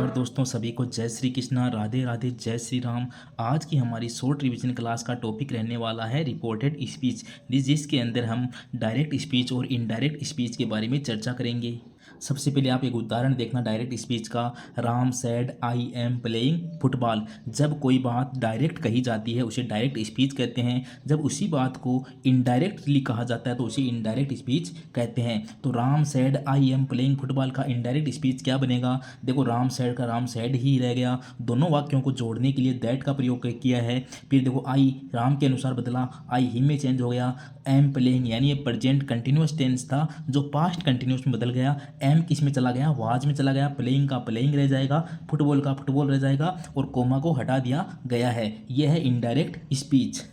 नमस्कार दोस्तों, सभी को जय श्री कृष्णा, राधे राधे, जय श्री राम। आज की हमारी शॉर्ट रिवीजन क्लास का टॉपिक रहने वाला है रिपोर्टेड स्पीच, जिसके अंदर हम डायरेक्ट स्पीच और इनडायरेक्ट स्पीच के बारे में चर्चा करेंगे। सबसे पहले आप एक उदाहरण देखना डायरेक्ट स्पीच का। Ram said I am playing football. जब कोई बात डायरेक्ट कही जाती है उसे डायरेक्ट स्पीच कहते हैं। जब उसी बात को इनडायरेक्टली कहा जाता है तो उसे इनडायरेक्ट स्पीच कहते हैं। तो Ram said I am playing football का इनडायरेक्ट स्पीच क्या बनेगा? देखो, राम सेड का राम सेड ही रह गया। दोनों वाक्यों को जोड़ने के लिए दैट का प्रयोग किया है। फिर देखो, आई राम के अनुसार बदला, आई हिम में चेंज हो गया। एम प्लेइंग यानी ये प्रेजेंट कंटिन्यूअस टेंस था जो पास्ट कंटिन्यूअस में बदल गया। एम किस में चला गया? वाज में चला गया। प्लेइंग का प्लेइंग रह जाएगा, फुटबॉल का फुटबॉल रह जाएगा और कोमा को हटा दिया गया है। यह है इनडायरेक्ट स्पीच।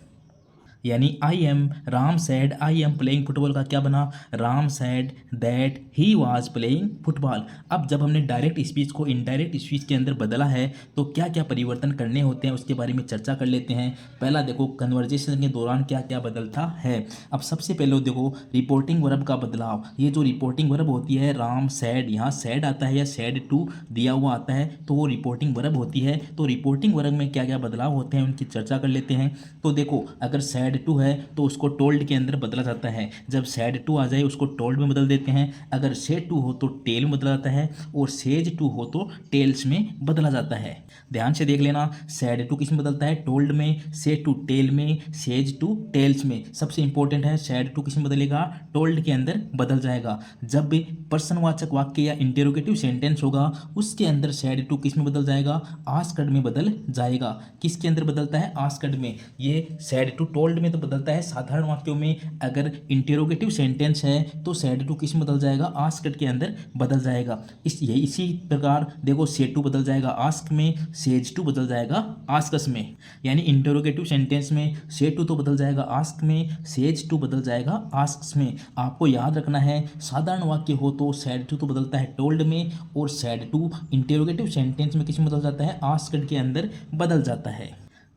यानी I am Ram sad I am playing football का क्या बना? Ram sad that he was playing football. अब जब हमने डायरेक्ट स्पीच को इनडायरेक्ट स्पीच के अंदर बदला है तो क्या क्या परिवर्तन करने होते हैं उसके बारे में चर्चा कर लेते हैं। पहला देखो, कन्वर्जेशन के दौरान क्या क्या बदलता है। अब सबसे पहले देखो रिपोर्टिंग वर्ब का बदलाव। ये जो रिपोर्टिंग वर्ब होती है, राम सैड, यहाँ सैड आता है या सैड टू दिया हुआ आता है तो वो रिपोर्टिंग वर्ब होती है। तो रिपोर्टिंग वर्ब में क्या क्या बदलाव होते हैं उनकी चर्चा कर लेते हैं। तो देखो, अगर सैड टू है तो उसको टोल्ड के अंदर बदला जाता है। जब सैड टू आ जाए उसको टोल्ड में बदल देते हैं। अगर सेड टू हो तो टेल में बदला जाता है और सेज टू हो तो टेल्स में बदला जाता है। ध्यान से देख लेना, सैड टू किस में बदलता है? टोल्ड में, सेड टू टेल में, सेज टू टेल्स में। सबसे इंपॉर्टेंट है, सैड टू किस में बदलेगा? टोल्ड के अंदर बदल जाएगा। जब भी प्रश्नवाचक वाक्य या इंटेरोगेटिव सेंटेंस होगा उसके अंदर सैड टू किस में बदल जाएगा? आस्क्ड में बदल जाएगा। किसके अंदर बदलता है? आस्क्ड में। ये सैड टू टोल्ड में तो बदलता है साधारण वाक्यों में। अगर इंटेरोगेटिव सेंटेंस है तो सैड टू किस में बदल जाएगा? आस्क्ड के अंदर बदल जाएगा। इसी प्रकार देखो, से टू बदल जाएगा आस्क में, सेज टू बदल जाएगा आस्कस में। यानी इंटेरोगेटिव सेंटेंस में से टू तो बदल जाएगा आस्क में, सेज टू बदल जाएगा आस्क्स में। आपको याद रखना है, साधारण वाक्य हो तो सैड टू तो बदलता है टोल्ड में और सैड टू इंटेरोगेटिव सेंटेंस में किस में बदल जाता है? आस्क्ड के अंदर बदल जाता है।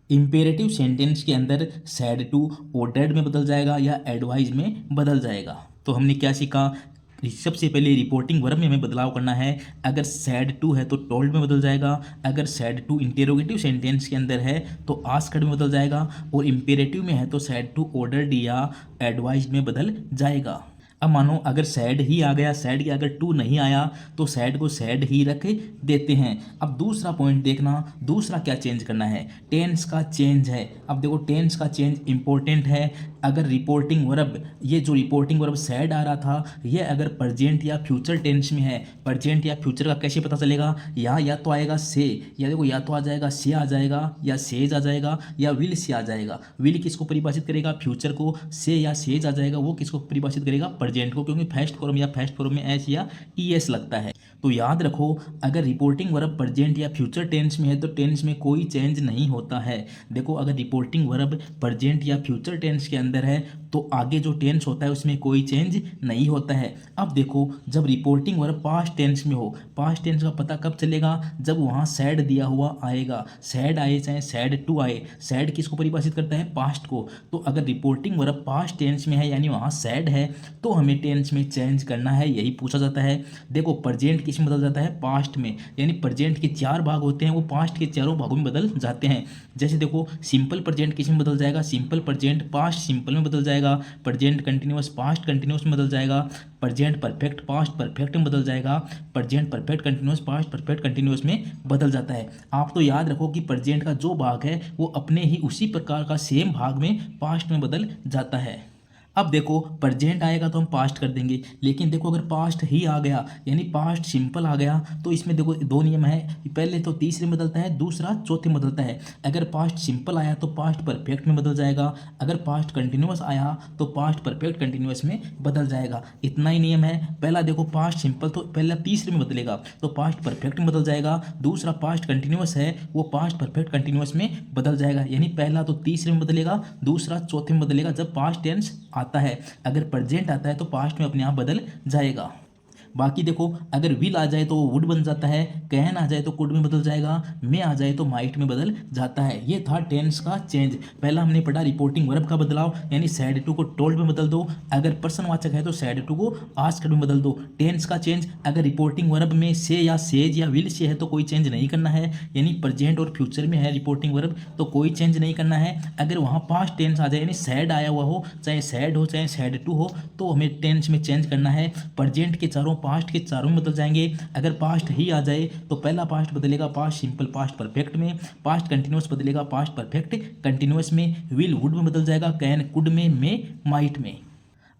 इंपेरेटिव सेंटेंस के अंदर सैड टू ऑर्डर्ड में बदल जाएगा या एडवाइज में बदल जाएगा। तो हमने क्या सीखा? सबसे पहले रिपोर्टिंग वर्ब में हमें बदलाव करना है। अगर सैड टू है तो टोल्ड में बदल जाएगा। अगर सैड टू इंटेरोगेटिव सेंटेंस के अंदर है तो आस्क्ड में बदल जाएगा और इंपेरेटिव में है तो सैड टू ऑर्डर्ड या एडवाइज में बदल जाएगा। अब मानो अगर सैड ही आ गया, सैड के अगर टू नहीं आया तो सैड को सैड ही रख देते हैं। अब दूसरा पॉइंट देखना, दूसरा क्या चेंज करना है? टेंस का चेंज है। अब देखो, टेंस का चेंज इंपॉर्टेंट है। अगर रिपोर्टिंग वर्ब, ये जो रिपोर्टिंग वर्ब सैड आ रहा था, ये अगर प्रेजेंट या फ्यूचर टेंस में है, प्रेजेंट या फ्यूचर का कैसे पता चलेगा? यहाँ या तो आएगा से, या देखो या तो आ जाएगा से आ जाएगा, या सेज आ जाएगा, या विल से आ जाएगा। विल किसको परिभाषित करेगा? फ्यूचर को। से या सेज आ जाएगा, वो किसको परिभाषित करेगा? प्रेजेंट को, क्योंकि फर्स्ट फॉर्म या फर्स्ट फॉर्म में एस या ईएस लगता है। तो याद रखो, अगर रिपोर्टिंग वर्ब प्रेजेंट या फ्यूचर टेंस में है तो टेंस में कोई चेंज नहीं होता है। देखो, अगर रिपोर्टिंग वर्ब प्रेजेंट या फ्यूचर टेंस के अंदर है तो आगे जो टेंस होता है उसमें कोई चेंज नहीं होता है। अब देखो, जब रिपोर्टिंग वर्ब पास्ट टेंस में हो, पास्ट टेंस का पता कब चलेगा? जब वहाँ सैड दिया हुआ आएगा। सैड आए चाहे सैड टू आए, सैड किसको परिभाषित करता है? पास्ट को। तो अगर रिपोर्टिंग वर्ब पास्ट टेंस में है यानी वहाँ सैड है तो हमें टेंस में चेंज करना है, यही पूछा जाता है। देखो, प्रेजेंट किस में बदल जाता है? पास्ट में। यानी प्रेजेंट के 4 भाग होते हैं, वो पास्ट के चारों भागों में बदल जाते हैं। जैसे देखो, सिंपल प्रेजेंट किस में बदल जाएगा? सिंपल प्रेजेंट पास्ट सिंपल में बदल जाएगा। प्रेजेंट कंटिन्यूअस पास्ट कंटिन्यूअस में बदल जाएगा। प्रेजेंट परफेक्ट पास्ट परफेक्ट में बदल जाएगा। Present perfect continuous past perfect continuous में बदल जाता है। आप तो याद रखो कि प्रेजेंट का जो भाग है वो अपने ही उसी प्रकार का सेम भाग में पास्ट में बदल जाता है। अब देखो, प्रेजेंट आएगा तो हम पास्ट कर देंगे, लेकिन देखो अगर पास्ट ही आ गया यानी पास्ट सिंपल आ गया तो इसमें देखो 2 नियम है। पहले तो तीसरे में बदलता है, दूसरा चौथे में बदलता है। अगर पास्ट सिंपल आया तो पास्ट परफेक्ट में बदल जाएगा। अगर पास्ट कंटिन्यूअस आया तो पास्ट परफेक्ट कंटिन्यूअस में बदल जाएगा। इतना ही नियम है। पहला देखो, पास्ट सिंपल तो पहला तीसरे में बदलेगा तो पास्ट परफेक्ट में बदल जाएगा। दूसरा पास्ट कंटिन्यूअस है वो पास्ट परफेक्ट कंटिन्यूअस में बदल जाएगा। यानी पहला तो तीसरे में बदलेगा, दूसरा चौथे में बदलेगा जब पास्ट टेंस आता है। अगर प्रेजेंट आता है तो पास्ट में अपने आप बदल जाएगा। बाकी देखो अगर विल आ जाए तो वो वुड बन जाता है, कैन आ जाए तो कुड में बदल जाएगा, मे आ जाए तो माइट में बदल जाता है। ये था टेंस का चेंज। पहला हमने पढ़ा रिपोर्टिंग वर्ब का बदलाव, यानी सैड टू को टोल्ड में बदल दो, अगर पर्सनवाचक है तो सैड टू को आस्क्ड में बदल दो। टेंस का चेंज, अगर रिपोर्टिंग वर्ब में से या सेज या विल से है तो कोई चेंज नहीं करना है, यानी प्रेजेंट और फ्यूचर में है रिपोर्टिंग वर्ब तो कोई चेंज नहीं करना है। अगर वहाँ पास्ट टेंस आ जाए यानी सैड आया हुआ हो, चाहे सैड हो चाहे सैड टू हो, तो हमें टेंस में चेंज करना है। प्रेजेंट के चारों पास्ट के चारों में बदल जाएंगे। अगर पास्ट ही आ जाए तो पहला पास्ट बदलेगा पास्ट सिंपल पास्ट परफेक्ट में, पास्ट कंटिन्यूस बदलेगा पास्ट परफेक्ट कंटिन्यूस में, विल वुड में बदल जाएगा, कैन कुड में, मे माइट में।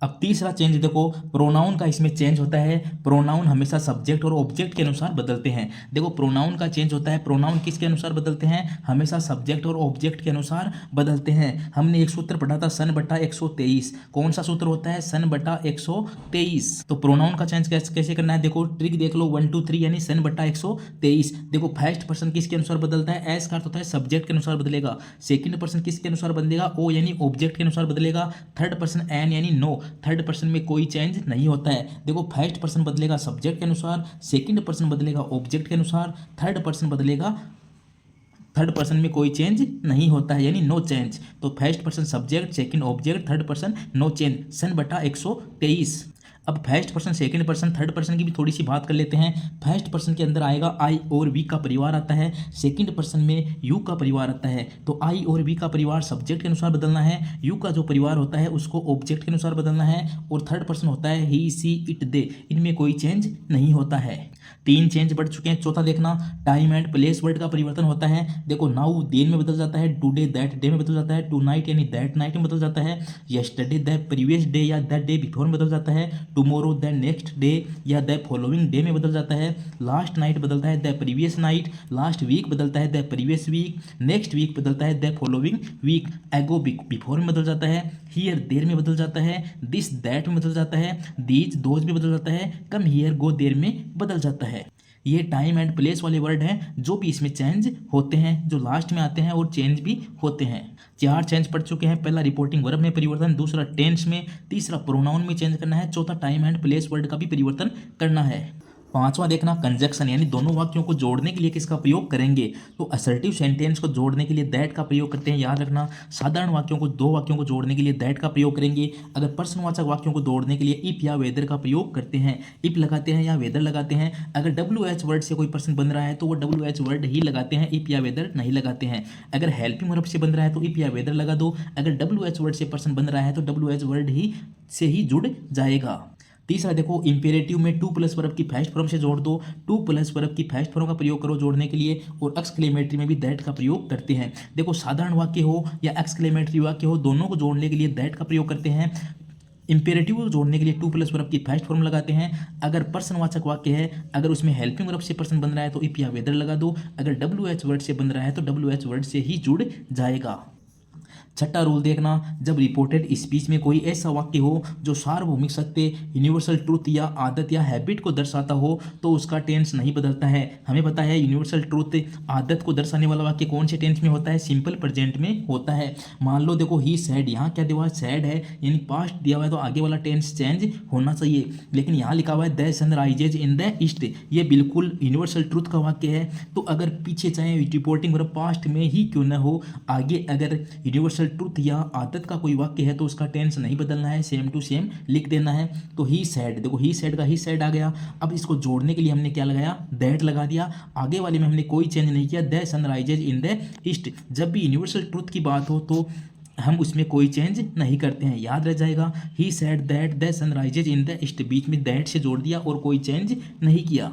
अब तीसरा चेंज देखो, प्रोनाउन का इसमें चेंज होता है। प्रोनाउन हमेशा सब्जेक्ट और ऑब्जेक्ट के अनुसार बदलते हैं। देखो प्रोनाउन का चेंज होता है, प्रोनाउन किसके अनुसार बदलते हैं, हमेशा सब्जेक्ट और ऑब्जेक्ट के अनुसार बदलते हैं। हमने एक सूत्र पढ़ा था सन बटा 123, कौन सा सूत्र होता है, सन बटा 123। तो प्रोनाउन का चेंज कैसे करना है, देखो ट्रिक देख लो 1 2 3, यानी सन बटा 123। देखो फर्स्ट पर्सन किसके अनुसार बदलता है, एस का अर्थ होता है सब्जेक्ट के अनुसार बदलेगा। सेकंड पर्सन किसके अनुसार बदलेगा, ओ यानी ऑब्जेक्ट के अनुसार बदलेगा। थर्ड पर्सन एन यानी नो, थर्ड पर्सन में कोई चेंज नहीं होता है। देखो फर्स्ट पर्सन बदलेगा सब्जेक्ट के अनुसार, सेकंड पर्सन बदलेगा ऑब्जेक्ट के अनुसार, थर्ड पर्सन बदलेगा, थर्ड पर्सन में कोई चेंज नहीं होता है, यानी नो चेंज। तो first person subject, second object, third person no change, सन बटा 123। अब first person second person third person की भी थोड़ी सी बात कर लेते हैं। फर्स्ट पर्सन के अंदर आएगा आई और वी का परिवार आता है, सेकंड पर्सन में यू का परिवार आता है। तो आई और वी का परिवार सब्जेक्ट के अनुसार बदलना है, यू का जो परिवार होता है उसको ऑब्जेक्ट के अनुसार बदलना है, और थर्ड पर्सन होता है ही सी इट दे, इनमें कोई चेंज नहीं होता है। तीन चेंज बढ़ चुके हैं। चौथा देखना, टाइम एंड प्लेस वर्ड का परिवर्तन होता है। देखो नाउ देन में बदल जाता है, टुडे दैट डे में बदल जाता है, टू नाइट यानी दैट नाइट में बदल जाता है, यस्टरडे दैट प्रीवियस डे या दैट डे बिफोर में बदल जाता है, टुमारो दैट नेक्स्ट डे या दैट फॉलोइंग डे में बदल जाता है, लास्ट नाइट बदलता है that previous night, last week बदलता है that previous week, next week बदलता है that following week, ago before में बदल जाता है, हियर देर में बदल जाता है, दिस दैट में बदल जाता है, दीज दोज में बदल जाता है, कम हियर गो देर में बदल जाता है। ये टाइम एंड प्लेस वाले वर्ड हैं जो भी इसमें चेंज होते हैं, जो लास्ट में आते हैं और चेंज भी होते हैं। चार चेंज पढ़ चुके हैं। पहला रिपोर्टिंग वर्ब में परिवर्तन, दूसरा टेंस में, तीसरा प्रोनाउन में चेंज करना है, चौथा टाइम एंड प्लेस वर्ड का भी परिवर्तन करना है। पांचवा देखना, कंजक्शन यानी दोनों वाक्यों को जोड़ने के लिए किसका प्रयोग करेंगे। तो असर्टिव सेंटेंस को जोड़ने के लिए दैट का प्रयोग करते हैं, याद रखना। साधारण वाक्यों को, दो वाक्यों को जोड़ने के लिए दैट का प्रयोग करेंगे। अगर प्रश्नवाचक वाक्यों को जोड़ने के लिए इफ या वेदर का प्रयोग करते हैं, इफ लगाते हैं या वेदर लगाते हैं। अगर WH वर्ड से कोई प्रश्न बन रहा है तो वो WH वर्ड ही लगाते हैं, इफ या वेदर नहीं लगाते हैं। अगर हेल्पिंग वर्ब से बन रहा है तो इफ या वेदर लगा दो। अगर WH वर्ड से प्रश्न बन रहा है तो WH वर्ड ही से ही जुड़ जाएगा। तीसरा देखो, इंपेरेटिव में टू प्लस वर्ब की फर्स्ट फॉर्म से जोड़ दो, टू प्लस वर्ब की फर्स्ट फॉर्म का प्रयोग करो जोड़ने के लिए, और एक्सक्लेमेटरी में भी दैट का प्रयोग करते हैं। देखो साधारण वाक्य हो या एक्सक्लेमेटरी वाक्य हो, दोनों को जोड़ने के लिए दैट का प्रयोग करते हैं। इंपेरेटिव को जोड़ने के लिए टू प्लस वर्ब की फर्स्ट फॉर्म लगाते हैं। अगर प्रश्नवाचक वाक्य है, अगर उसमें हेल्पिंग वर्ब से प्रश्न बन रहा है तो इफ या वेदर लगा दो। अगर WH वर्ड से बन रहा है तो WH वर्ड से ही जुड़ जाएगा। छठा रूल देखना, जब रिपोर्टेड स्पीच में कोई ऐसा वाक्य हो जो सार्वभौमिक सत्य, यूनिवर्सल ट्रूथ या आदत या हैबिट को दर्शाता हो तो उसका टेंस नहीं बदलता है। हमें पता है यूनिवर्सल ट्रूथ, आदत को दर्शाने वाला वाक्य कौन से टेंस में होता है, सिंपल प्रेजेंट में होता है। मान लो देखो ही सैड, यहाँ क्या दिया हुआ है, सैड है यानी पास्ट दिया हुआ है तो आगे वाला टेंस चेंज होना चाहिए, लेकिन यहाँ लिखा हुआ है the sun rises in the east, ये बिल्कुल यूनिवर्सल ट्रूथ का वाक्य है। तो अगर पीछे चाहे रिपोर्टिंग वर्ब पास्ट में ही क्यों न हो, आगे अगर यूनिवर्सल ट्रूथ या आदत का कोई वाक्य है तो उसका टेंस नहीं बदलना है, सेम टू सेम लिख देना है। तो ही सैड, देखो ही सैड का ही सैड आ गया। अब इसको जोड़ने के लिए हमने क्या लगाया, दैट लगा दिया। आगे वाले में हमने कोई चेंज नहीं किया, the sun rises in the east. जब भी यूनिवर्सल ट्रूथ की बात हो तो हम उसमें कोई चेंज नहीं करते हैं, याद रह जाएगा। He said that the sun rises in the east, बीच में दैट से जोड़ दिया और कोई चेंज नहीं किया।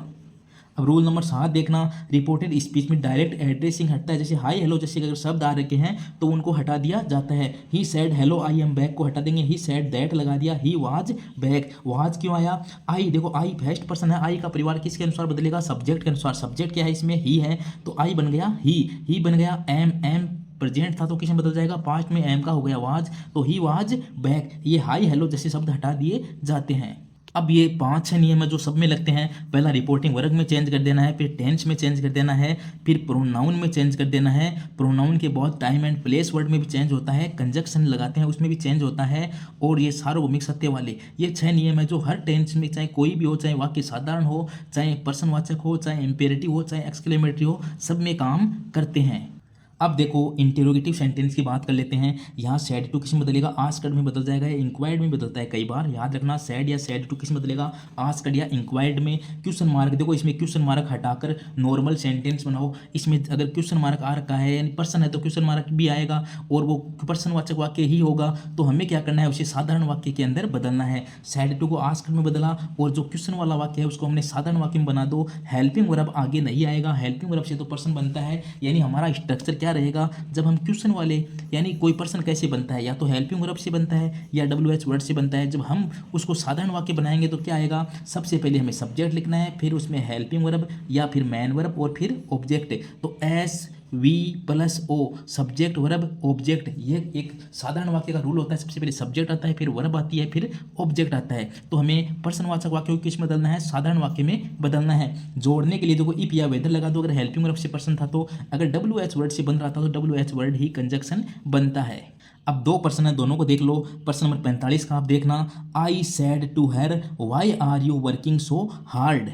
अब रूल नंबर 7 देखना, रिपोर्टेड स्पीच में डायरेक्ट एड्रेसिंग हटता है। जैसे हाई हेलो जैसे अगर शब्द आ रखे हैं तो उनको हटा दिया जाता है। He said hello I am back को हटा देंगे, ही सैड दैट लगा दिया, ही वाज बैक। वाज क्यों आया, आई, देखो आई फर्स्ट पर्सन है, आई का परिवार किसके अनुसार बदलेगा, सब्जेक्ट के अनुसार। सब्जेक्ट क्या है इसमें, ही है, तो आई बन गया ही बन गया। एम प्रेजेंट था तो किसमें बदल जाएगा, पास्ट में एम का हो गया वाज, तो ही वाज बैक। ये हाई हेलो जैसे शब्द हटा दिए जाते हैं। अब ये 5-6 नियम है जो सब में लगते हैं। पहला रिपोर्टिंग वर्ग में चेंज कर देना है, फिर टेंस में चेंज कर देना है, फिर प्रोनाउन में चेंज कर देना है। प्रोनाउन के बाद टाइम एंड प्लेस वर्ड में भी चेंज होता है, कंजक्शन लगाते हैं उसमें भी चेंज होता है, और ये सार्वभौमिक सत्य वाले ये 6 नियम है जो हर टेंस में, चाहे कोई भी हो, चाहे वाक्य साधारण हो, चाहे पर्सनवाचक हो, चाहे इम्पेरेटिव हो, चाहे एक्सक्लेमेटरी हो, सब में काम करते हैं। अब देखो इंटेरोगेटिव सेंटेंस की बात कर लेते हैं। यहाँ सैड टू किस में बदलेगा, आस्क्ड में बदल जाएगा या इंक्वायर्ड में बदलता है कई बार, याद रखना। सैड या सैड टू किस में बदलेगा, आस्क्ड या इंक्वायर्ड में। क्वेश्चन मार्क देखो, इसमें क्वेश्चन मार्क हटाकर नॉर्मल सेंटेंस बनाओ। इसमें अगर क्वेश्चन मार्क आ रखा है यानी पर्सन है तो क्वेश्चन मार्क भी आएगा और वो पर्सनवाचक वाक्य ही होगा, तो हमें क्या करना है, उसे साधारण वाक्य के अंदर बदलना है। सैड टू को आस्क्ड में बदला और जो क्वेश्चन वाला वाक्य है उसको हमने साधारण वाक्य में बना दो। हेल्पिंग वर्ब आगे नहीं आएगा, हेल्पिंग वर्ब से तो पर्सन बनता है, यानी हमारा स्ट्रक्चर क्या रहेगा, जब हम क्वेश्चन वाले यानी कोई पर्सन कैसे बनता है, या तो हेल्पिंग वर्ब से बनता है या WH वर्ड से बनता है। जब हम उसको साधारण वाक्य बनाएंगे तो क्या आएगा, सबसे पहले हमें सब्जेक्ट लिखना है, फिर उसमें हेल्पिंग वर्ब या फिर मैन वर्ब और फिर ऑब्जेक्ट। तो SV+O सब्जेक्ट वर्ब ऑब्जेक्ट, ये एक साधारण वाक्य का रूल होता है। सबसे पहले सब्जेक्ट आता है, फिर वर्ब आती है, फिर ऑब्जेक्ट आता है। तो हमें पर्सनवाचक वाक्य को किस में बदलना है, साधारण वाक्य में बदलना है। जोड़ने के लिए देखो इफ या वेदर लगा दो, अगर हेल्पिंग वर्ब से पर्सन था तो, अगर WH वर्ड से बन रहा था तो WH वर्ड ही कंजक्शन बनता है। अब 2 पर्सन है, दोनों को देख लो। पर्सन नंबर 45 का आप देखना, I said to her why are you working so hard.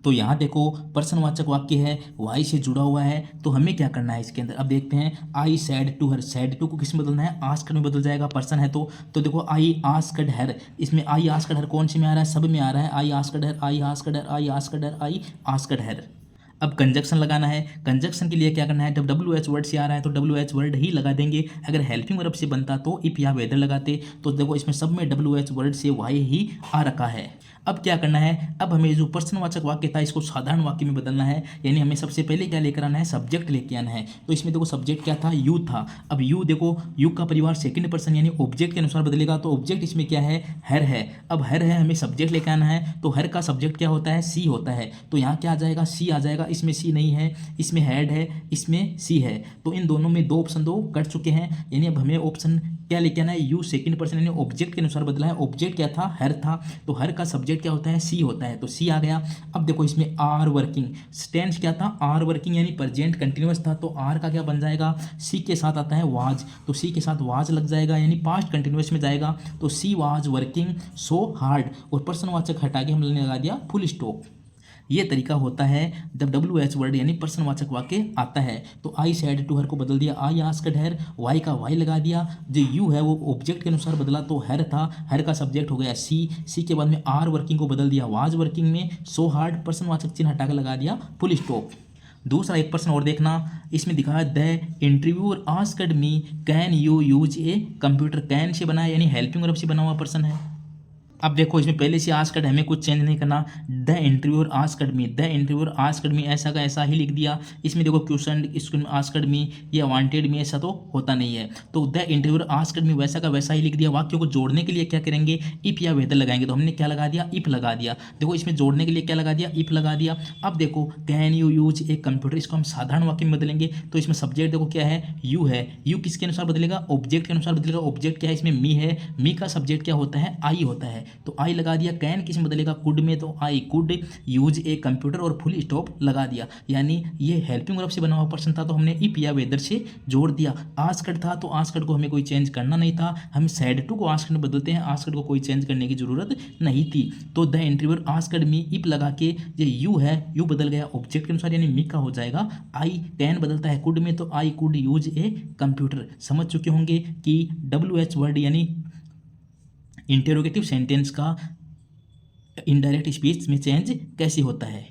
तो यहाँ देखो पर्सनवाचक वाक्य है, वाई से जुड़ा हुआ है, तो हमें क्या करना है इसके अंदर। अब देखते हैं, I said to her, said to को किस में बदलना है, आस्क्ड में बदल जाएगा, पर्सन है तो देखो आई आस्क्ड हर, इसमें आई आस्क्ड हर कौन सी में आ रहा है, सब में आ रहा है। I asked her, I asked her, I asked her, I asked her. अब कंजक्शन लगाना है। कंजक्शन के लिए क्या करना है, जब WH वर्ड से आ रहा है तो WH वर्ड ही लगा देंगे। अगर हेल्पिंग वर्ब से बनता तो इफ या वेदर लगाते। तो देखो इसमें सब में WH वर्ड से वाई ही आ रखा है। अब क्या करना है, अब हमें जो पर्सनवाचक वाक्य था इसको साधारण वाक्य में बदलना है, यानी हमें सबसे पहले क्या लेकर आना है, सब्जेक्ट लेके आना है। तो इसमें देखो सब्जेक्ट क्या था, यू था। अब यू देखो, यू का परिवार सेकंड पर्सन यानी ऑब्जेक्ट के अनुसार बदलेगा, तो ऑब्जेक्ट इसमें क्या है, हर है। अब हर है, हमें सब्जेक्ट लेकर आना है, तो हर का सब्जेक्ट क्या होता है, सी होता है। तो यहाँ क्या आ जाएगा, सी आ जाएगा। इसमें सी नहीं है, इसमें हेड है, इसमें सी है। तो इन दोनों में 2 ऑप्शन 2 कट चुके हैं, यानी अब हमें ऑप्शन क्या लेके आना है, यू सेकंड पर्सन यानी ऑब्जेक्ट के अनुसार बदला है। ऑब्जेक्ट क्या था, हर था, तो हर का सब्जेक्ट क्या होता है, सी होता है, तो सी आ गया। अब देखो इसमें आर वर्किंग, टेंस क्या था, आर वर्किंग यानी प्रेजेंट कंटिन्यूअस था, तो आर का क्या बन जाएगा, सी के साथ आता है वाज, तो सी के साथ वाज लग जाएगा, यानी पास्ट कंटिन्यूअस में जाएगा। तो she was working so hard, और पर्सनवाचक हटा के हमने लगा दिया फुल स्टॉप। ये तरीका होता है जब WH वर्ड यानी पर्सनवाचक वाक्य आता है। तो आई सैड टू हर को बदल दिया, आई आस्क्ड हर, वाई का वाई लगा दिया। जो यू है वो ऑब्जेक्ट के अनुसार बदला, तो हर था, हर का सब्जेक्ट हो गया सी, सी के बाद में आर वर्किंग को बदल दिया वाज वर्किंग में, सो हार्ड पर्सनवाचक चिन्ह हटा कर लगा दिया फुल स्टॉप। दूसरा एक प्रश्न और देखना, इसमें दिखा है the interviewer asked me can you use a computer. Can say बना है यानी हेल्पिंग वर्ब से बना हुआ पर्सन है। अब देखो इसमें पहले से आस्क्ड, हमें कुछ चेंज नहीं करना। The interviewer asked me, the interviewer asked me ऐसा का ऐसा ही लिख दिया। इसमें देखो क्वेश्चन, इसमें आस्क्ड मी या वांटेड मी ऐसा तो होता नहीं है, तो द इंटरव्यूअर आस्क्ड मी वैसा का वैसा ही लिख दिया। वाक्यों को जोड़ने के लिए क्या करेंगे, इफ या वेदर लगाएंगे, तो हमने क्या लगा दिया, इफ लगा दिया। देखो इसमें जोड़ने के लिए क्या लगा दिया, इफ लगा दिया। अब देखो can you use a computer, इसको हम साधारण वाक्य में बदलेंगे, तो इसमें सब्जेक्ट देखो क्या है, यू है, यू किसके अनुसार बदलेगा, ऑब्जेक्ट के अनुसार बदलेगा। ऑब्जेक्ट क्या है, इसमें मी है, मी का सब्जेक्ट क्या होता है, आई होता है, तो आई लगा दिया। कैन किस में बदलेगा, कुड में, तो I could use a computer और फुल स्टॉप लगा दिया। यानी ये हेल्पिंग वर्ब से बना हुआ पर्सन था, तो हमने इफ या वेदर से जोड़ दिया। आस्क्ड था तो आस्क्ड को हमें कोई चेंज करना नहीं था, हम सैड टू को आस्क्ड में बदलते हैं, आस्क्ड को कोई चेंज करने की जरूरत नहीं थी। तो the interviewer asked me, if लगा के ये यू है, यू बदल गया ऑब्जेक्ट के अनुसार यानी मी का हो जाएगा। आई कैन बदलता है कुड में, तो I could use a computer. समझ चुके होंगे कि WH वर्ड यानी इंटेरोगेटिव सेंटेंस का इनडायरेक्ट स्पीच में चेंज कैसे होता है।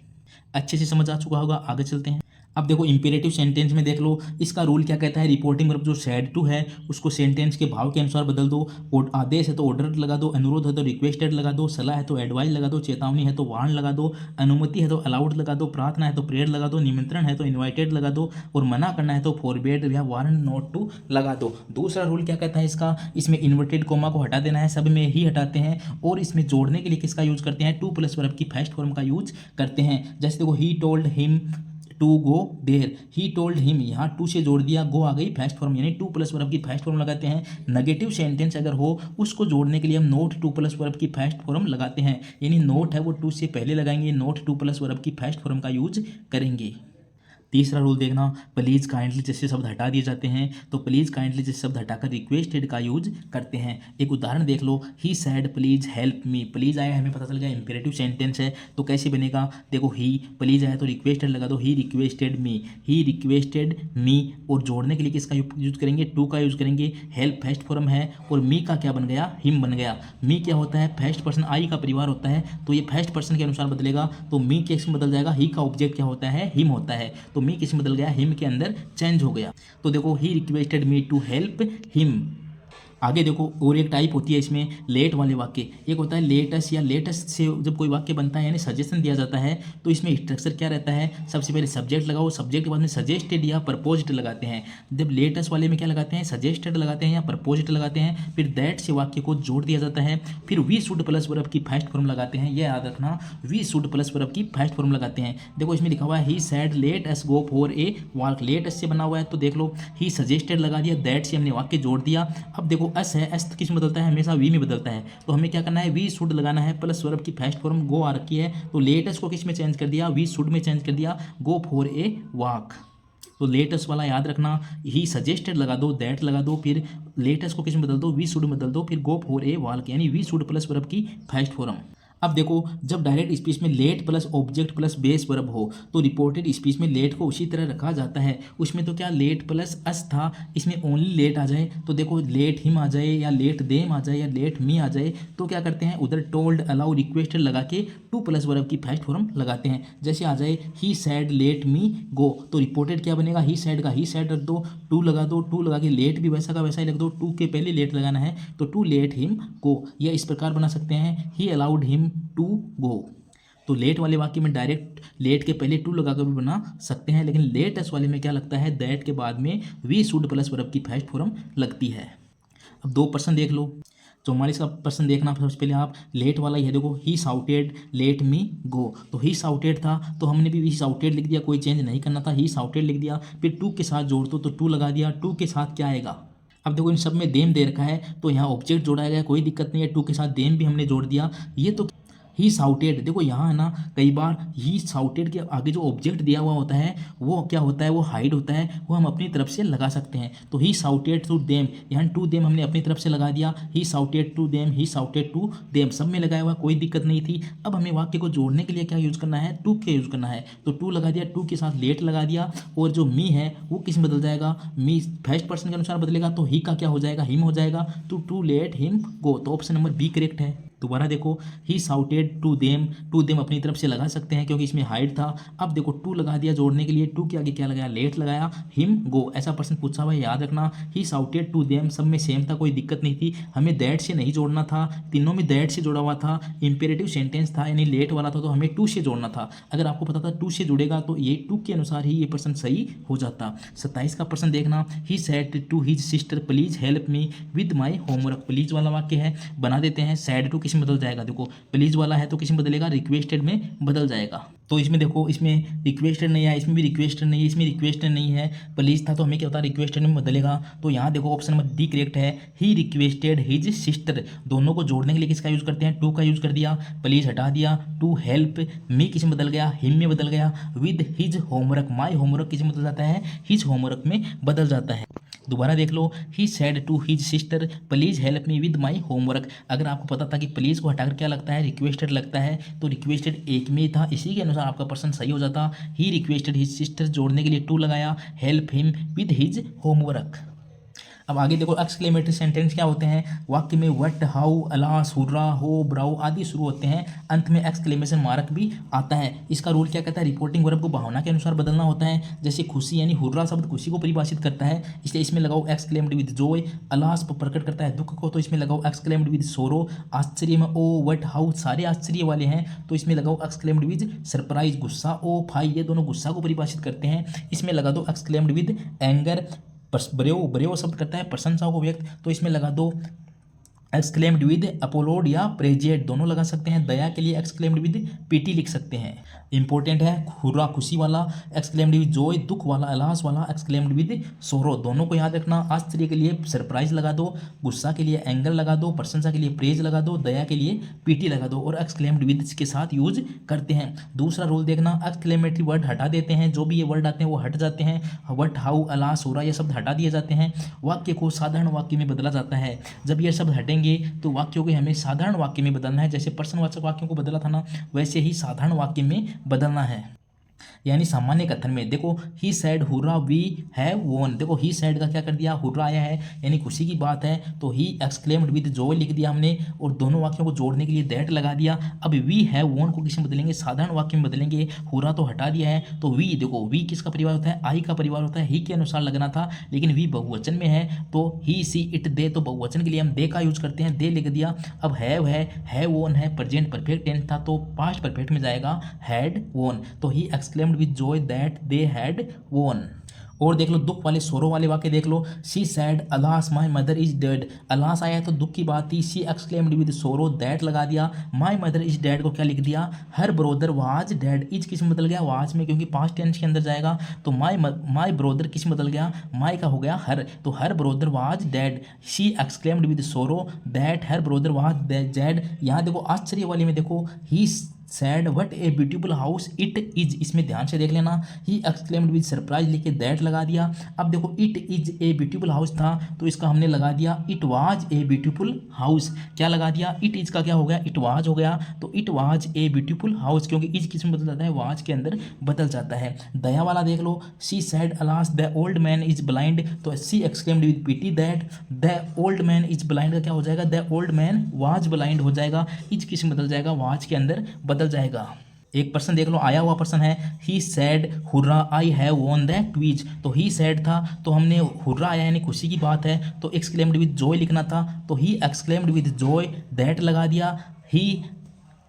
अच्छे से समझ आ चुका होगा, आगे चलते हैं। अब देखो इंपेरेटिव सेंटेंस में देख लो, इसका रूल क्या कहता है, रिपोर्टिंग वर्ब जो सैड टू है उसको सेंटेंस के भाव के अनुसार बदल दो। आदेश है तो ऑर्डर लगा दो, अनुरोध है तो रिक्वेस्टेड लगा दो, सलाह है तो एडवाइस लगा दो, चेतावनी है तो वार्न लगा दो, अनुमति है तो अलाउड लगा दो, प्रार्थना है तो प्रेयर लगा दो, निमंत्रण है तो इन्वाइटेड लगा दो, और मना करना है तो फॉरबेड या वार्न नॉट टू लगा दो। दूसरा रूल क्या कहता है इसका, इसमें इन्वर्टेड कोमा को हटा देना है, सब में ही हटाते हैं, और इसमें जोड़ने के लिए किसका यूज करते हैं, टू प्लस वर्ब की फर्स्ट फॉर्म का यूज करते हैं। जैसे देखो he told him to go there, he told him, यहाँ टू से जोड़ दिया, गो आ गई फर्स्ट फॉर्म, यानी टू प्लस वर्ब की फर्स्ट फॉर्म लगाते हैं। नेगेटिव सेंटेंस अगर हो उसको जोड़ने के लिए हम नोट टू प्लस वर्ब की फर्स्ट फॉर्म लगाते हैं, यानी नोट है वो टू से पहले लगाएंगे, नोट टू प्लस वर्ब की फर्स्ट फॉर्म का यूज करेंगे। तीसरा रूल देखना, प्लीज़ काइंडली जैसे शब्द हटा दिए जाते हैं तो प्लीज़ काइंडली जैसे शब्द हटाकर रिक्वेस्टेड का यूज करते हैं। एक उदाहरण देख लो, he said please help me, please आया हमें पता चल गया इंपेरेटिव सेंटेंस है, तो कैसे बनेगा, देखो ही, प्लीज़ आया तो रिक्वेस्टेड लगा दो, ही रिक्वेस्टेड मी, और जोड़ने के लिए किसका यूज करेंगे, टू का यूज करेंगे, हेल्प फर्स्ट फॉर्म है और मी का क्या बन गया, हिम बन गया। मी क्या होता है, फर्स्ट पर्सन, आई का परिवार होता है, तो ये फर्स्ट पर्सन के अनुसार बदलेगा, तो मी किस में बदल जाएगा, ही का ऑब्जेक्ट क्या होता है, हिम होता है, तो मी किस में बदल गया, हिम के अंदर चेंज हो गया। तो देखो he requested me to help him. आगे देखो और एक टाइप होती है इसमें लेट वाले वाक्य, एक होता है लेटस, या लेटस से जब कोई वाक्य बनता है यानी सजेशन दिया जाता है तो इसमें स्ट्रक्चर क्या रहता है, सबसे पहले सब्जेक्ट लगाओ, सब्जेक्ट के बाद में सजेस्टेड या प्रपोज्ड लगाते हैं। जब लेटस वाले में क्या लगाते हैं, सजेस्टेड लगाते हैं या प्रपोज्ड लगाते हैं, फिर दैट से वाक्य को जोड़ दिया जाता है, फिर वी शुड प्लस वर्ब की फर्स्ट फॉर्म लगाते हैं, यह याद रखना, वी शुड प्लस वर्ब की फर्स्ट फॉर्म लगाते हैं। देखो इसमें लिखा हुआ है he said let us go for a walk, let us से बना हुआ है, तो देख लो ही सजेस्टेड लगा दिया, दैट से हमने वाक्य जोड़ दिया। अब देखो अस है, अस किस में बदलता है, हमेशा वी में बदलता है, तो हमें क्या करना है, वी शुड लगाना है, प्लस वर्ब की फर्स्ट फॉर्म गो आ रखी है, तो लेटस को किस में चेंज कर दिया, वी शुड में चेंज कर दिया, गो फॉर ए वॉक। तो लेटस वाला याद रखना, ही सजेस्टेड लगा दो, दैट लगा दो, फिर लेटस को किस में बदल दो, वी शुड में बदल दो, फिर गो फॉर ए वॉक, यानी वी शुड प्लस वर्ब की फर्स्ट फॉर्म। अब देखो जब डायरेक्ट स्पीच में late plus object plus base verb हो तो रिपोर्टेड स्पीच में लेट को उसी तरह रखा जाता है। उसमें तो क्या लेट प्लस अस था, इसमें ओनली लेट आ जाए, तो देखो लेट हिम आ जाए या लेट देम आ जाए या लेट मी आ जाए, तो क्या करते हैं उधर टोल्ड अलाउ रिक्वेस्टेड लगा के टू प्लस वर्ब की फर्स्ट फॉर्म लगाते हैं। जैसे आ जाए ही सैड लेट मी गो, तो रिपोर्टेड क्या बनेगा, ही सैड का ही सैड रख दो, टू लगा दो, टू लगा के लेट भी वैसा का वैसा ही रख दो, टू के पहले लेट लगाना है तो टू लेट हिम गो, या इस प्रकार बना सकते हैं ही अलाउड हिम टू गो। तो लेट वाले वाक्य में डायरेक्ट लेट के पहले टू लगाकर भी बना सकते हैं, लेकिन लेटस वाले में क्या लगता है, दैट के बाद में वी शुड प्लस वर्ब की फर्स्ट फॉर्म लगती है। अब 2% देख लो, 44 का प्रश्न देखना सबसे पहले आप, लेट वाला ही है, देखो ही साउटेड लेट मी गो, तो ही साउटेड था तो हमने भी ही साउटेड लिख दिया, कोई चेंज नहीं करना था, ही साउटेड लिख दिया, फिर टू के साथ जोड़ दो तो टू लगा दिया, टू के साथ क्या आएगा, अब देखो इन सब में देम दे रखा है तो यहाँ ऑब्जेक्ट जोड़ा गया, कोई दिक्कत नहीं है, टू के साथ देम भी हमने जोड़ दिया। ये तो ही साउटेड, देखो यहाँ है ना, कई बार ही साउटेड के आगे जो ऑब्जेक्ट दिया हुआ होता है वो क्या होता है, वो हाइड होता है, वो हम अपनी तरफ से लगा सकते हैं। तो ही साउटेड टू देम, यहाँ टू देम हमने अपनी तरफ से लगा दिया, he shouted to them, he shouted to them, सब में लगाया हुआ, कोई दिक्कत नहीं थी। अब हमें वाक्य को जोड़ने के लिए क्या यूज़ करना है, टू के यूज़ करना है, तो टू लगा दिया, टू के साथ लेट लगा दिया, और जो मी है वो किस में बदल जाएगा, मी फर्स्ट पर्सन के अनुसार बदलेगा, तो ही का क्या हो जाएगा, हिम हो जाएगा, तो टू लेट हिम गो, तो ऑप्शन नंबर बी करेक्ट है। दोबारा देखो ही साउटेड टू देम अपनी तरफ से लगा सकते हैं क्योंकि इसमें हाइड था। अब देखो टू लगा दिया जोड़ने के लिए, टू के आगे क्या लगाया, लेट लगाया, हिम गो, ऐसा प्रश्न पूछा हुआ है, याद रखना। ही साउटेड टू देम सब में सेम था, कोई दिक्कत नहीं थी, हमें दैट से नहीं जोड़ना था, तीनों में दैट से जोड़ा हुआ था, इंपेरेटिव सेंटेंस था यानी लेट वाला था तो हमें टू से जोड़ना था। अगर आपको पता था टू से जुड़ेगा तो ये टू के अनुसार ही ये प्रश्न सही हो जाता। 27 का प्रश्न देखना, he said to his sister please help me with my homework, please वाला वाक्य है, बना देते हैं, सैड टू किस में बदल जाएगा, देखो प्लीज वाला है तो किस में बदलेगा, रिक्वेस्टेड में बदल जाएगा। तो इसमें देखो इसमें रिक्वेस्टेड नहीं है, इसमें भी रिक्वेस्टेड नहीं है, इसमें रिक्वेस्टेड नहीं है, प्लीज था तो हमें क्या होता है रिक्वेस्टेड में बदलेगा। तो यहाँ देखो ऑप्शन नंबर डी करेक्ट है, ही रिक्वेस्टेड हिज सिस्टर, दोनों को जोड़ने के लिए किसका यूज करते हैं, टू का यूज कर दिया, प्लीज हटा दिया, टू हेल्प मी किस में बदल गया, हिम में बदल गया, with his homework my homework किस में बदल जाता है, हिज होमवर्क में बदल जाता है। दोबारा देख लो, he said to his sister please help me with my homework, अगर आपको पता था कि प्लीज को हटाकर क्या लगता है, रिक्वेस्टेड लगता है, तो रिक्वेस्टेड एक में था, इसी के अनुसार आपका प्रश्न सही हो जाता। ही रिक्वेस्टेड हिज सिस्टर जोड़ने के लिए टू लगाया, help him with his homework. अब आगे देखो एक्सक्लेमेटरी सेंटेंस क्या होते हैं, वाक्य में व्हाट, हाउ, अलास, हुर्रा, हो, ब्राउ आदि शुरू होते हैं, अंत में एक्सक्लेमेशन मार्क भी आता है। इसका रूल क्या कहता है, रिपोर्टिंग वर्ब को भावना के अनुसार बदलना होता है। जैसे खुशी यानी हुर्रा शब्द खुशी को परिभाषित करता है, इसलिए इसमें लगाओ एक्सक्लेम्ड विद जॉय, अलास प्रकट करता है दुख को, तो इसमें लगाओ एक्सक्लेम्ड विद सोरो, आश्चर्य में ओ, व्हाट, हाउ सारे आश्चर्य वाले हैं तो इसमें लगाओ एक्सक्लेम्ड विद सरप्राइज, गुस्सा ओ, फाई ये दोनों गुस्सा को परिभाषित करते हैं, इसमें लगा दो एक्सक्लेम्ड विद एंगर, ब्रेव शब्द करता है प्रशंसा को व्यक्त, तो इसमें लगा दो एक्सक्लेम्ड विद अपोलोड या प्रेजिएट दोनों लगा सकते हैं। दया के लिए एक्सक्लेम्ड विद पीटी लिख सकते हैं। इंपॉर्टेंट है। हुर्रा खुशी वाला एक्सक्लेम्ड विद जॉय, दुख वाला अलास वाला एक्सक्लेम्ड विद सोरो। दोनों को याद रखना। आश्चर्य के लिए सरप्राइज लगा दो, गुस्सा के लिए एंगर लगा दो, प्रशंसा के लिए प्रेज लगा दो, दया के लिए पीटी लगा दो और एक्सक्लेम्ड विद के साथ यूज करते हैं। दूसरा रूल देखना, एक्सक्लेमेटरी वर्ड हटा देते हैं। जो भी ये वर्ड आते हैं वो हट जाते हैं। वट, हाउ, अलास, होरा ये शब्द हटा दिए जाते हैं। वाक्य को साधारण वाक्य में बदला जाता है। जब ये शब्द हटेंगे तो वाक्यों को हमें साधारण वाक्य में बदलना है। जैसे प्रश्नवाचक वाक्यों को बदला था ना, वैसे ही साधारण वाक्य में बदलना है। यानी सामान्य कथन में देखो, he said hurrah we have वोन। देखो ही सैड का क्या कर दिया, हुर्रा आया है यानी खुशी की बात है, तो ही एक्सक्लेम्ड विद जॉय लिख दिया हमने और दोनों वाक्यों को जोड़ने के लिए दैट लगा दिया। अब वी हैव वोन को किस में बदलेंगे, साधारण वाक्य में बदलेंगे। हुर्रा तो हटा दिया है, तो वी देखो, वी किसका परिवार होता है, आई का परिवार होता है। ही के अनुसार लगना था लेकिन वी बहुवचन में है, तो ही सी इट दे, तो बहुवचन के लिए हम दे का यूज करते हैं, दे लिख दिया। अब हैव वोन है, प्रेजेंट परफेक्ट टेंस था तो पास्ट परफेक्ट में जाएगा हैड वोन। तो he exclaimed with joy that they had won। और देख लो दुख वाले सोरो वाले वाक्य देख लो, she said alas my mother is dead. Alas आया तो दुख की बात थी। She exclaimed with sorrow that लगा दिया। माई मदर इज डेड को क्या लिख दिया, हर ब्रोदर वाज डेड। इज किस में बदल गया, वाज में, क्योंकि पास्ट टेंस के अंदर जाएगा। तो माई ब्रोदर किस में बदल गया, माई का हो गया हर, तो her brother was dead. She exclaimed with sorrow that her brother was dead. यहाँ देखो आश्चर्य वाले में देखो, he said what a beautiful house it is, इसमें ध्यान से देख लेना। ही एक्सक्लेम्ड विद सरप्राइज लिखे दैट लगा दिया। अब देखो it is a beautiful house था तो इसका हमने लगा दिया it was a beautiful house. क्या लगा दिया, इट इज का क्या हो गया, इट वाज हो गया, तो it was a beautiful house, क्योंकि इज किस में बदल जाता है, वाज के अंदर बदल जाता है। दया वाला देख लो, she said alas the old man is blind, तो she exclaimed with pity that the old man is blind का क्या हो जाएगा, the old man was blind हो जाएगा। इज किस में बदल जाएगा, वाज के अंदर बदल जाएगा। एक पर्सन देख लो, आया हुआ पर्सन है, he said hurrah I have won the quiz. तो ही सैड था तो हमने हुर्रा आया यानी खुशी की बात है, तो एक्सक्लेम्ड विद जॉय लिखना था, तो he exclaimed with joy that लगा दिया। He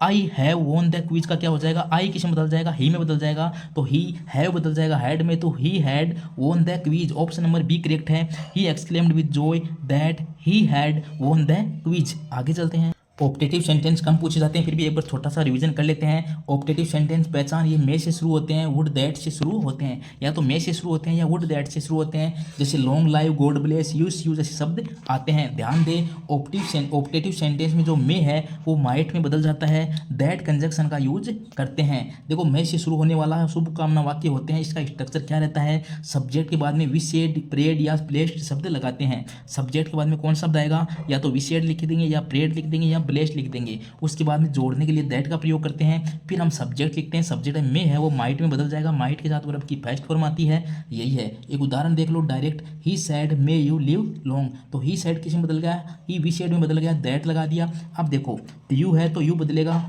I have won the quiz का क्या हो जाएगा, आई किस में बदल जाएगा, ही में बदल जाएगा, तो ही हैव बदल जाएगा हैड में, तो he had won the quiz. Option number B correct है। He exclaimed with joy that he had won the quiz. आगे चलते हैं। ऑप्टेटिव सेंटेंस कम पूछे जाते हैं, फिर भी एक बार छोटा सा रिवीजन कर लेते हैं। ऑप्टेटिव सेंटेंस पहचान, ये मे से शुरू होते हैं, वुड दैट से शुरू होते हैं, या तो मे से शुरू होते हैं या वुड दैट से शुरू होते हैं। जैसे long live, God bless, use जैसे शब्द आते हैं। ध्यान दें, ऑप्टेटिव सेंटेंस में जो मे है वो माइट में बदल जाता है, दैट कंजक्शन का यूज करते हैं। देखो मे से शुरू होने वाला शुभकामना वाक्य होते हैं, इसका स्ट्रक्चर क्या रहता है, सब्जेक्ट के बाद में विशेड, प्रेड या प्लेस्ड शब्द लगाते हैं। सब्जेक्ट के बाद में कौन शब्द आएगा, या तो विशेड लिख देंगे या प्रेड लिख देंगे या ब्लेस्ड लिख देंगे। उसके बाद में जोड़ने के लिए दैट का प्रयोग करते हैं। फिर हम सब्जेक्ट लिखते हैं, सब्जेक्ट में है वो माइट में बदल जाएगा, माइट के साथ वर्ब की फर्स्ट फॉर्म आती है, यही है। एक उदाहरण देख लो direct, he said may you live long, तो ही सैड किस में बदल गया, ही विशेड में बदल गया, दैट लगा दिया। अब देखो यू है तो यू बदलेगा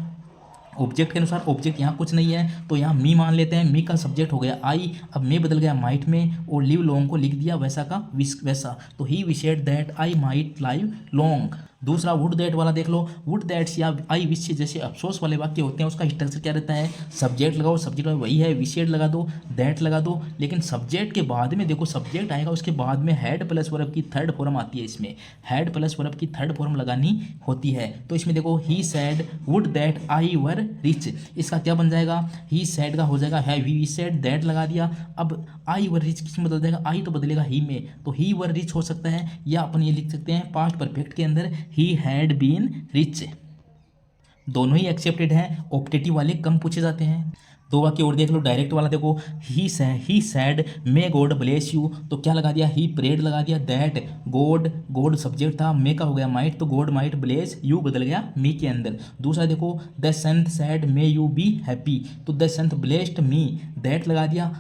ऑब्जेक्ट के अनुसार, ऑब्जेक्ट यहाँ कुछ नहीं है तो यहाँ मी मान लेते हैं, मी का सब्जेक्ट हो गया आई, अब मे बदल गया माइट में और लिव लॉन्ग को लिख दिया वैसा का वैसा, तो he wished that I might live long. दूसरा वुड दैट वाला देख लो, वुड दैट्स या आई विश जैसे अफसोस वाले वाक्य होते हैं, उसका स्ट्रक्चर क्या रहता है, सब्जेक्ट लगाओ, सब्जेक्ट वही है, विशेड लगा दो, दैट लगा दो, लेकिन सब्जेक्ट के बाद में देखो सब्जेक्ट आएगा उसके बाद में हैड प्लस वर्ब की थर्ड फॉर्म आती है, इसमें हैड प्लस वर्ब की थर्ड फॉर्म लगानी होती है। तो इसमें देखो he said would that I were rich, इसका क्या बन जाएगा, ही सैड का हो जाएगा हैव ही सैड, दैट लगा दिया। अब आई वर रिच किस में बदल जाएगा, आई तो बदलेगा ही में, तो ही वर रिच हो सकता है, या अपन ये लिख सकते हैं पास्ट परफेक्ट के अंदर ही हैड बीन रिच। दोनों ही एक्सेप्टेड हैं, ऑप्टेटिव वाले कम पूछे जाते हैं। दो वाक्य और देख लो, डायरेक्ट वाला देखो, he said may God bless you, तो क्या लगा दिया, ही प्रेड लगा दिया, दैट गॉड सब्जेक्ट था, मे का हो गया माइट, तो गॉड माइट ब्लेस यू बदल गया मी के अंदर। दूसरा देखो, the Sant sad may you be happy, तो the Sant blessed me, that लगा दिया,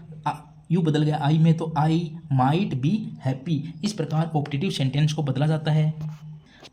यू बदल गया आई में, तो आई माइट बी हैप्पी। इस प्रकार ऑप्टेटिव सेंटेंस को बदला जाता है।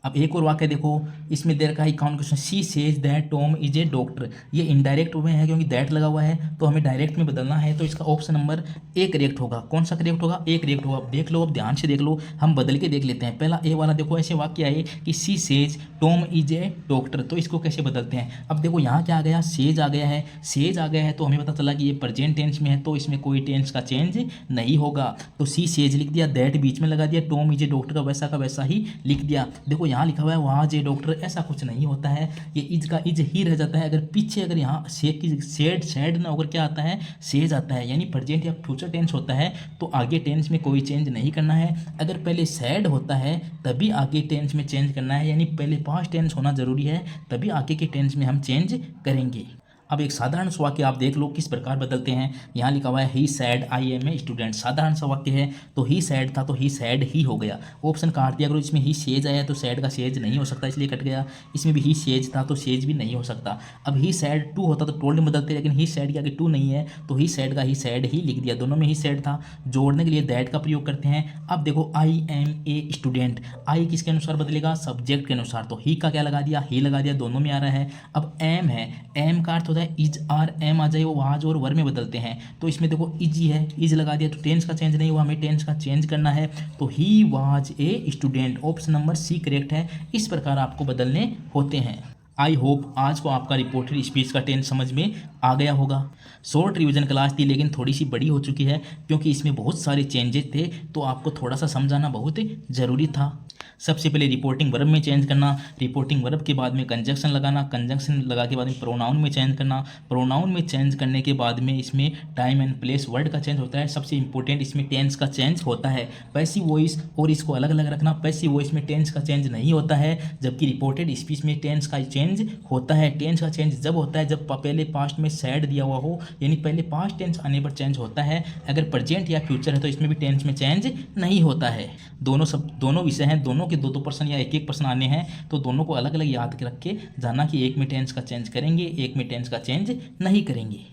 अब एक और वाक्य देखो, इसमें दे रखा है count question, she says that Tom is a doctor, ये इनडायरेक्ट में है क्योंकि दैट लगा हुआ है, तो हमें डायरेक्ट में बदलना है, तो इसका ऑप्शन नंबर ए करेक्ट होगा। कौन सा करेक्ट होगा, ए करेक्ट होगा। देख लो, अब ध्यान से देख लो, हम बदल के देख लेते हैं। पहला ए वाला देखो, ऐसे वाक्य आए कि she says Tom is a doctor, तो इसको कैसे बदलते हैं। अब देखो यहाँ क्या आ गया, सेज आ गया है, सेज आ गया है तो हमें पता चला कि ये प्रेजेंट टेंस में है, तो इसमें कोई टेंस का चेंज नहीं होगा, तो शी सेज लिख दिया, दैट बीच में लगा दिया, टॉम इज ए डॉक्टर का वैसा ही लिख दिया। देखो देखो यहाँ लिखा हुआ है वाज ए डॉक्टर, ऐसा कुछ नहीं होता है, ये इज का इज ही रह जाता है। अगर पीछे अगर यहाँ से की सेड सैड ना होकर क्या आता है, सेज आता है, यानी प्रेजेंट या फ्यूचर टेंस होता है तो आगे टेंस में कोई चेंज नहीं करना है। अगर पहले सैड होता है तभी आगे टेंस में चेंज करना है, यानी पहले पास्ट टेंस होना जरूरी है तभी आगे के टेंस में हम चेंज करेंगे। अब एक साधारण सा वाक्य आप देख लो किस प्रकार बदलते हैं। यहाँ लिखा हुआ है he said I am a student, साधारण सा वाक्य है तो ही सैड था तो ही सैड ही हो गया, ऑप्शन काट दिया। अगर इसमें ही सेज आया तो सैड का सेज नहीं हो सकता इसलिए कट गया, इसमें भी ही सेज था तो सेज भी नहीं हो सकता। अब ही सैड टू होता तो टोल्ड में बदलते, लेकिन ही सैड के आगे टू नहीं है तो ही सैड का ही सैड ही लिख दिया, दोनों में ही सैड था। जोड़ने के लिए दैट का प्रयोग करते हैं। अब देखो आई एम ए स्टूडेंट, आई किसके अनुसार बदलेगा, सब्जेक्ट के अनुसार, तो ही का क्या लगा दिया, ही लगा दिया, दोनों में आ रहा है। अब एम है, एम का अर्थ होता है इज आर एम आ जाए वो वाज और वर में बदलते हैं, तो इसमें देखो इज ही है, इज लगा दिया तो टेंस का चेंज नहीं हुआ, हमें टेंस का चेंज करना है तो he was a student, option number C correct है। इस प्रकार आपको बदलने होते हैं। आई होप आज को आपका रिपोर्टेड स्पीच का टेंस समझ में आ गया होगा। शॉर्ट रिवीजन क्लास थी लेकिन थोड़ी सी बड़ी हो चुकी है क्योंकि इसमें बहुत सारे चेंजेस थे तो आपको थोड़ा सा समझाना बहुत ज़रूरी था। सबसे पहले रिपोर्टिंग वर्ब में चेंज करना, रिपोर्टिंग वर्ब के बाद में कंजक्शन लगाना, कंजक्शन लगा के बाद में प्रोनाउन में चेंज करना, प्रोनाउन में चेंज करने के बाद में इसमें टाइम एंड प्लेस वर्ड का चेंज होता है। सबसे इंपॉर्टेंट इसमें टेंस का चेंज होता है। पैसिव वॉइस और इसको अलग अलग रखना, पैसिव वॉइस में टेंस का चेंज नहीं होता है जबकि रिपोर्टेड स्पीच में टेंस का चेंज होता है। टेंस का चेंज जब होता है जब पहले पास्ट में सैड दिया हुआ हो, यानी पहले पास्ट टेंस आने पर चेंज होता है। अगर प्रेजेंट या फ्यूचर है तो इसमें भी टेंस में चेंज नहीं होता है। दोनों विषय हैं, दोनों के 2-2 पर्सन या एक पर्सन आने हैं तो दोनों को अलग अलग याद रख के जाना कि एक में टेंस का चेंज करेंगे एक में टेंस का चेंज नहीं करेंगे।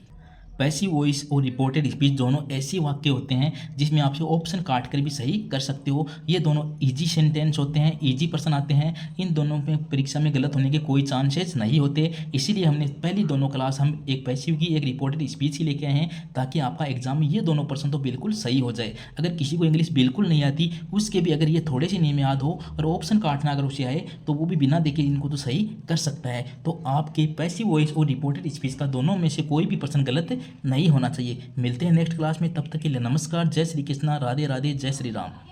पैसिव वॉइस और रिपोर्टेड स्पीच दोनों ऐसे वाक्य होते हैं जिसमें आपसे ऑप्शन काट कर भी सही कर सकते हो। ये दोनों इजी सेंटेंस होते हैं, इजी पर्सन आते हैं, इन दोनों में परीक्षा में गलत होने के कोई चांसेस नहीं होते। इसीलिए हमने पहली दोनों क्लास हम एक पैसिव की एक रिपोर्टेड स्पीच की लेके आए हैं ताकि आपका एग्जाम में ये दोनों पर्सन तो बिल्कुल सही हो जाए। अगर किसी को इंग्लिश बिल्कुल नहीं आती उसके भी अगर ये थोड़े से नियम याद हो और ऑप्शन काटना अगर उसे आए तो वो भी बिना देखे इनको तो सही कर सकता है। तो आपके पैसिव वॉइस और रिपोर्टेड स्पीच का दोनों में से कोई भी पर्सन गलत नहीं होना चाहिए। मिलते हैं नेक्स्ट क्लास में, तब तक के लिए नमस्कार, जय श्री कृष्णा, राधे राधे, जय श्री राम।